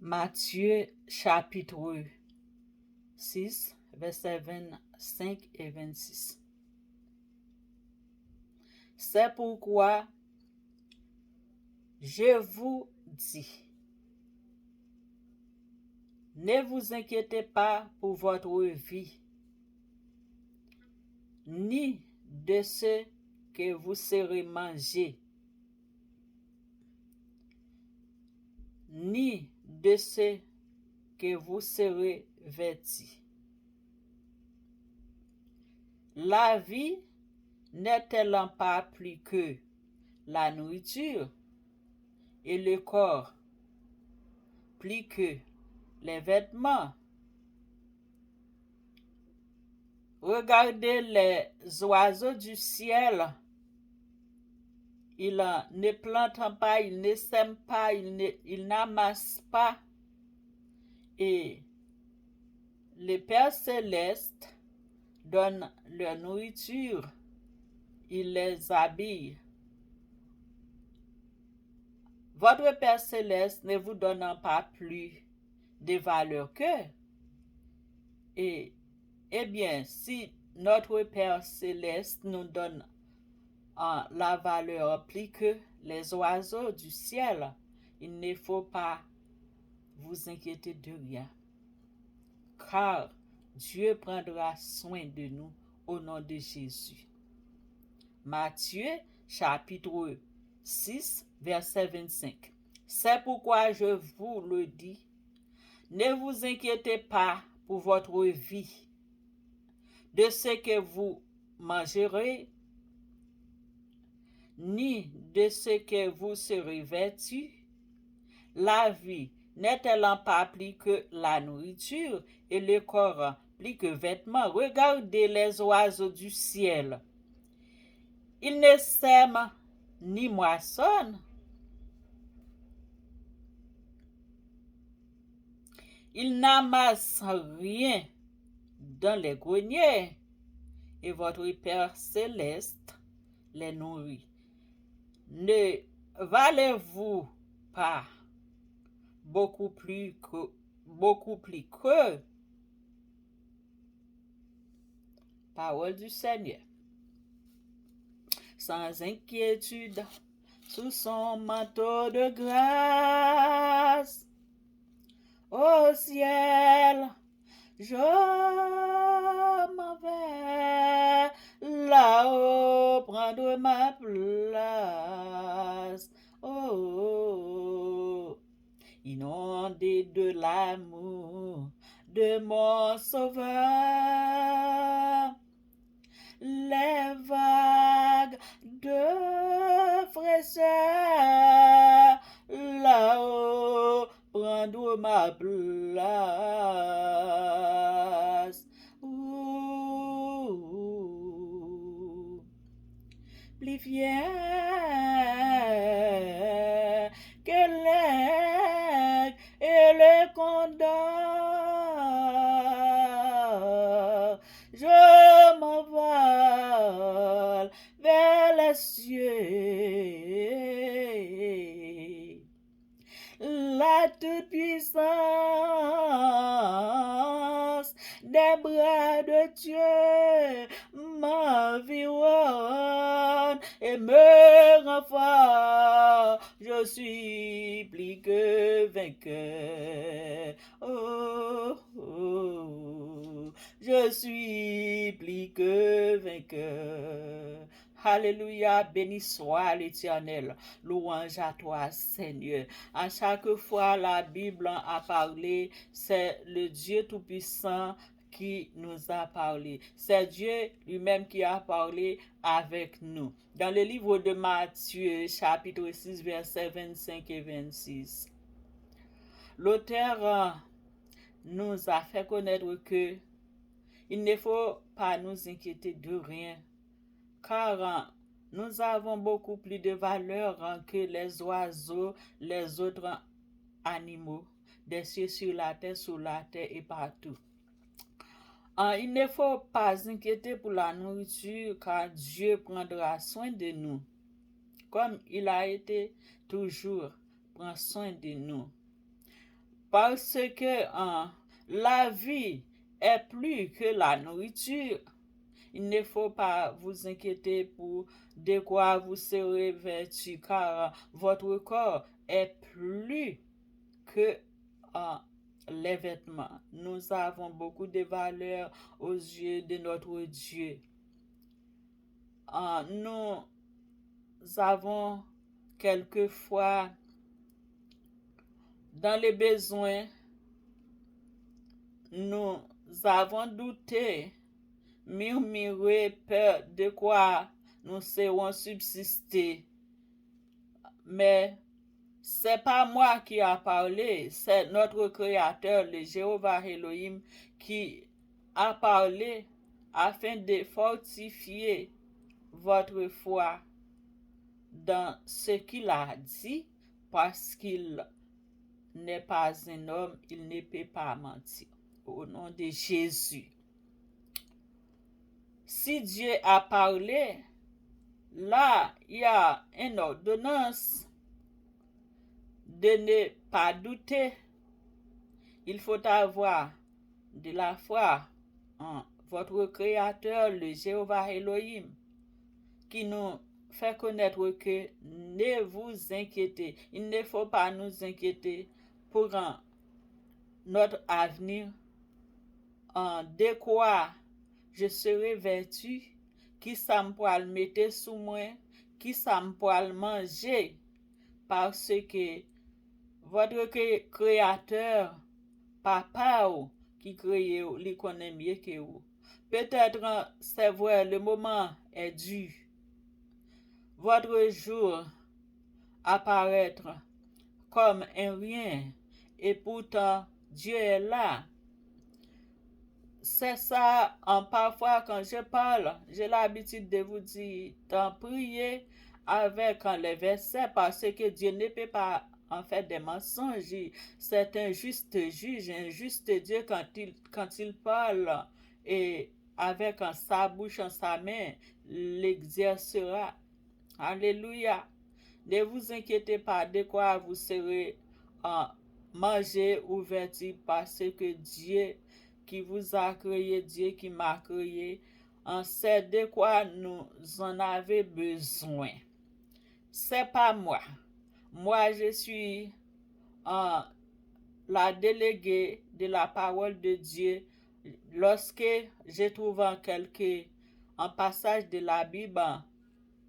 Matthieu chapitre 6, versets 25 et 26. C'est pourquoi je vous dis, ne vous inquiétez pas pour votre vie, ni de ce que vous serez mangé, ni de ce que vous serez vêtis. La vie n'est-elle pas plus que la nourriture et le corps plus que les vêtements? Regardez les oiseaux du ciel. Ils ne plantent pas, ils ne sèment pas, ils n'amassent pas. Et le Père céleste donne leur nourriture. Il les habille. Votre Père céleste ne vous donne pas plus de valeur qu'eux. Eh bien, si notre Père céleste nous donne la valeur plus que les oiseaux du ciel, il ne faut pas vous inquiéter de rien, car Dieu prendra soin de nous au nom de Jésus. Matthieu chapitre 6, verset 25. C'est pourquoi je vous le dis, ne vous inquiétez pas pour votre vie, de ce que vous mangerez, ni de ce que vous serez vêtus. La vie n'est-elle pas plus que la nourriture et le corps plus que vêtements? Regardez les oiseaux du ciel. Ils ne sèment ni moissonnent. Ils n'amassent rien dans les greniers. Et votre Père céleste les nourrit. Ne valez-vous pas beaucoup plus que parole du Seigneur? Sans inquiétude, sous son manteau de grâce, au ciel, je m'en vais là-haut prendre ma place. Oh, inondé de l'amour de mon Sauveur, les vagues de fraîcheur là-haut prendre ma place. Plus fier que l'aigle et le condor, je m'envole vers les cieux. La toute-puissance des bras de Dieu m'environne et me rend fort. Je suis plus que vainqueur. Oh, oh, je suis plus que vainqueur. Alléluia, béni soit l'Éternel. Louange à toi, Seigneur. À chaque fois, la Bible a parlé, c'est le Dieu Tout-Puissant qui nous a parlé. C'est Dieu lui-même qui a parlé avec nous. Dans le livre de Matthieu, chapitre 6, versets 25 et 26, l'auteur nous a fait connaître que il ne faut pas nous inquiéter de rien, car nous avons beaucoup plus de valeur que les oiseaux, les autres animaux, des cieux sur la terre, sous la terre et partout. Il ne faut pas inquiéter pour la nourriture, car Dieu prendra soin de nous, comme il a été toujours prend soin de nous. parce que la vie est plus que la nourriture. Il ne faut pas vous inquiéter pour de quoi vous serez vêtu, car votre corps est plus que les vêtements. Nous avons beaucoup de valeur aux yeux de notre Dieu. Nous avons quelquefois, dans les besoins, nous avons douté, murmuré, peur de quoi nous serons subsistés. Mais c'est pas moi qui a parlé, c'est notre Créateur, le Jéhovah Elohim, qui a parlé afin de fortifier votre foi dans ce qu'il a dit, parce qu'il n'est pas un homme, il ne peut pas mentir. Au nom de Jésus. Si Dieu a parlé, là, il y a une ordonnance de ne pas douter. Il faut avoir de la foi en votre Créateur, le Jéhovah Elohim, qui nous fait connaître que ne vous inquiétez. Il ne faut pas nous inquiéter pour notre avenir. De quoi je serai vêtu, qui ça me pourra le mettre sous moi, qui ça me pourra le manger, parce que votre Créateur, papa qui crée, il connaît mieux que vous. Peut-être c'est vrai, le moment est dur. Votre jour apparaître comme un rien, et pourtant Dieu est là. C'est ça, parfois quand je parle, j'ai l'habitude de vous dire d'en prier avec les versets, parce que Dieu ne peut pas en faire des mensonges. C'est un juste juge, un juste Dieu quand il parle, et avec sa bouche, en sa main, l'exercera. Alléluia. Ne vous inquiétez pas de quoi vous serez mangé ou vêtu, parce que Dieu qui vous a créé, Dieu qui m'a créé, on sait de quoi nous en avons besoin. C'est pas moi. Moi, je suis la déléguée de la parole de Dieu. Lorsque je trouve un passage de la Bible,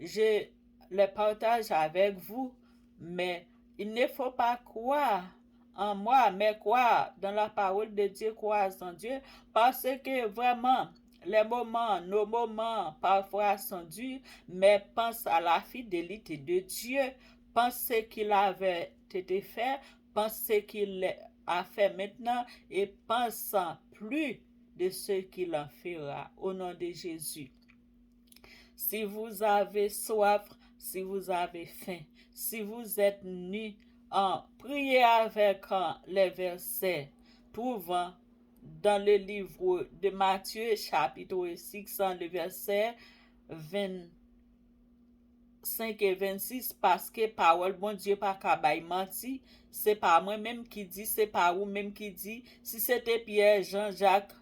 je le partage avec vous, mais il ne faut pas croire en moi, mais croire dans la parole de Dieu, croire en Dieu, parce que vraiment, nos moments parfois sont durs, mais pense à la fidélité de Dieu, pense ce qu'il avait été fait, pense ce qu'il a fait maintenant, et pense plus de ce qu'il en fera, au nom de Jésus. Si vous avez soif, si vous avez faim, si vous êtes nus, priez avec les versets trouvant dans le livre de Matthieu, chapitre 6, le verset 25 et 26, parce que parole bon Dieu pas kabay menti, c'est pas moi-même qui dit, c'est pas vous-même qui dit. Si c'était Pierre, Jean, Jacques,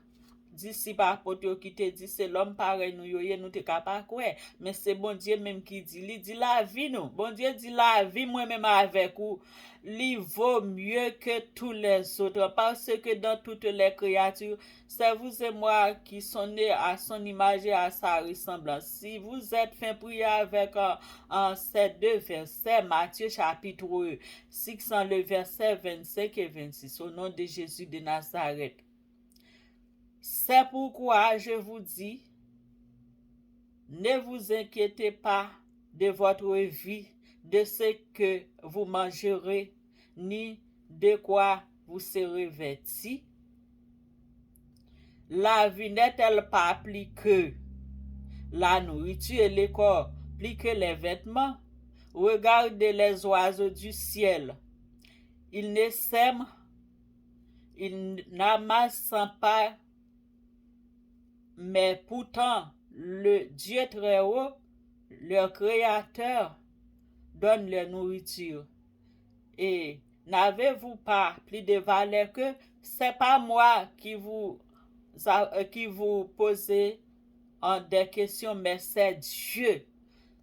disciple apôtre qui te dit, c'est l'homme pareil nous nous te capable quoi, mais c'est bon Dieu même qui dit, il dit la vie nous, bon Dieu dit la vie moi même avec vous, il vaut mieux que tous les autres, parce que dans toutes les créatures, c'est vous et moi qui sont nés à son image et à sa ressemblance. Si vous êtes fait prier avec ces deux versets, Matthieu chapitre 6, le verset 25 et 26, au nom de Jésus de Nazareth. C'est pourquoi je vous dis, ne vous inquiétez pas de votre vie, de ce que vous mangerez, ni de quoi vous serez vêtis. La vie n'est-elle pas plus que la nourriture et le corps, plus que les vêtements? Regardez les oiseaux du ciel. Ils ne sèment, ils n'amassent pas, mais pourtant, le Dieu très haut, leur créateur, donne leur nourriture. Et N'avez-vous pas plus de valeur que c'est pas moi qui vous posez des questions, mais c'est Dieu.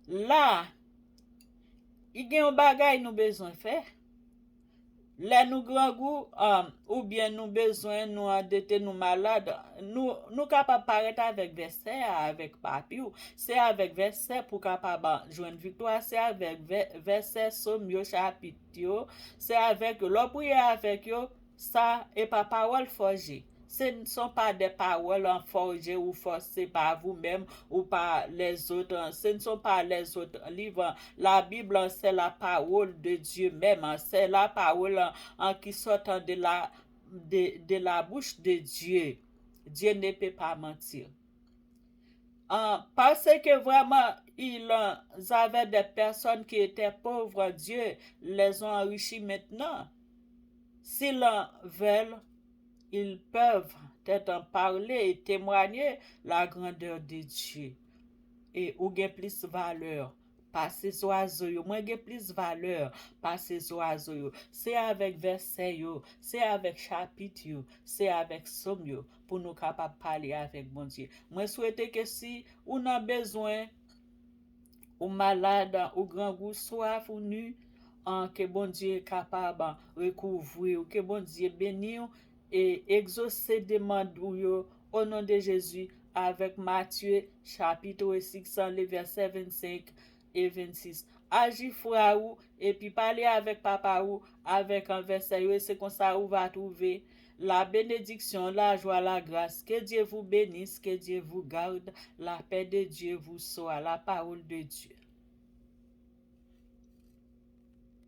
Là, il y a un bagay nous besoin faire. Là, nous grand goût, ou bien nous besoin, nous endettés, nous malades, nous capables paraître avec verset, avec papier, c'est avec verset pour capable joindre victoire, c'est avec verset somme chapitre, c'est avec l'on prier avec yo, ça et pas parole forgée. Ce ne sont pas des paroles forgées ou forcées par vous-même ou par les autres. Ce ne sont pas les autres livres. La Bible, c'est la parole de Dieu même. C'est la parole qui sort de la bouche de Dieu. Dieu ne peut pas mentir. Parce que vraiment, ils avaient des personnes qui étaient pauvres, Dieu les a enrichis maintenant. S'ils veulent, ils peuvent peut-être en parler et témoigner la grandeur de Dieu. Et ou gen plus valeur par ces oiseaux yo. Moi gen plus valeur par ces oiseaux yo. C'est avec verset yo, c'est avec chapitre yo, c'est avec somme yo pour nous capable parler avec bon Dieu. Moi souhaite que si ou n'a besoin ou malade ou grand goût soif ou nu que bon Dieu est capable recouvrir ou que bon Dieu bénit et exaucer demande au nom de Jésus avec Matthieu chapitre 6 les versets 25 et 26. Agis frère ou et puis parler avec papa ou avec un verset c'est comme ça où va trouver la bénédiction, la joie, la grâce. Que Dieu vous bénisse, que Dieu vous garde. La paix de Dieu vous soit. La parole de Dieu.